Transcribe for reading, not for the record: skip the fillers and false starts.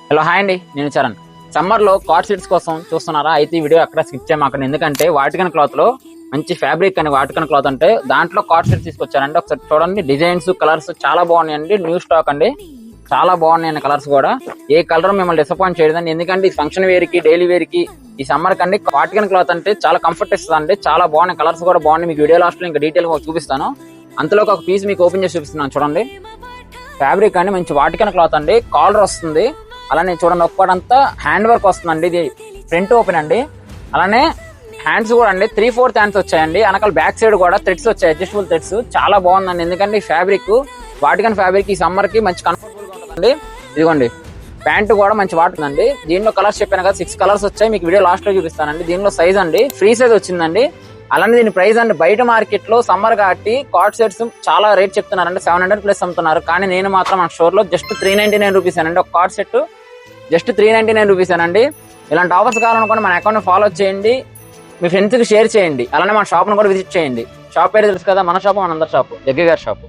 Hello hi అండి, నేను చరణ్. సమ్మర్లో కార్డ్ సెట్స్ కోసం చూస్తున్నారా? అయితే ఈ వీడియో అక్కడ స్కిప్ చేయమాకండి, ఎందుకంటే వాటికన్ క్లాత్లో మంచి ఫ్యాబ్రిక్ అని వాటికన్ క్లాత్ అంటే దాంట్లో కార్డ్ సెట్స్ తీసుకొచ్చారండి. ఒకసారి చూడండి, డిజైన్స్ కలర్స్ చాలా బాగున్నాయండి. న్యూ స్టాక్ అండి, చాలా బాగున్నాయండి కలర్స్ కూడా. ఏ కలర్ మిమ్మల్ని డిసప్పాయింట్ చేయదండి, ఎందుకంటే ఈ ఫంక్షన్ వేర్ కి డైలీ వేర్ కి ఈ సమ్మర్ కండి వాటికన్ క్లాత్ అంటే చాలా కంఫర్ట్ ఇస్తుంది అండి. చాలా బాగున్నాయి, కలర్స్ కూడా బాగున్నాయి. మీకు వీడియో లాస్ట్ లో ఇంకా డీటెయిల్ గా చూపిస్తాను. అంతలో ఒక పీస్ మీకు ఓపెన్ చేసి చూపిస్తున్నాను చూడండి. ఫ్యాబ్రిక్ అండి మంచి వాటికన్ క్లాత్ అండి, కాలర్ వస్తుంది. అలానే చూడండి, ఒక్కడంతా హ్యాండ్ వర్క్ వస్తుందండి. ఇది ఫ్రంట్ ఓపెన్ అండి. అలానే హ్యాండ్స్ కూడా అండి 3/4 హ్యాండ్స్ వచ్చాయండి. వెనకాల బ్యాక్ సైడ్ కూడా థ్రెడ్స్ వచ్చాయి, అడ్జస్టబుల్ థ్రెడ్స్. చాలా బాగుందండి, ఎందుకంటే ఈ ఫ్యాబ్రిక్ వాటికన్ ఫ్యాబ్రిక్ ఈ సమ్మర్ కి మంచి కంఫర్టబుల్ గా ఉంటుందండి. ఇదిగోండి, ప్యాంట్ కూడా మంచి వాడుతుందండి. దీనిలో కలర్స్ చెప్పాను కదా, 6 కలర్స్ వచ్చాయి. మీకు వీడియో లాస్ట్ లో చూపిస్తానండి. దీనిలో సైజ్ అండి ఫ్రీ సైజ్ వచ్చిందండి. అలానే దీని ప్రైస్ అండి, బయట మార్కెట్ లో సమ్మర్ కాబట్టి కార్డ్ సెట్స్ చాలా రేట్ చెప్తున్నారండి, 700+ అమ్ముతున్నారు. కానీ నేను మాత్రం మన స్టోర్ లో జస్ట్ 399 రూపీస్ అండి. ఒక కార్డ్ సెట్ జస్ట్ 399 రూపీస్ అండి. ఇలాంటి ఆఫర్స్ కావాలనుకోండి మన అకౌంట్ ఫాలో చేయండి, మీ ఫ్రెండ్స్ కి షేర్ చేయండి. అలానే మన షాప్ ను కూడా విజిట్ చేయండి. షాప్ పేరు తెలుసు కదా, మన షాపు మనందరి షాపు, జగ్గి గారి షాపు.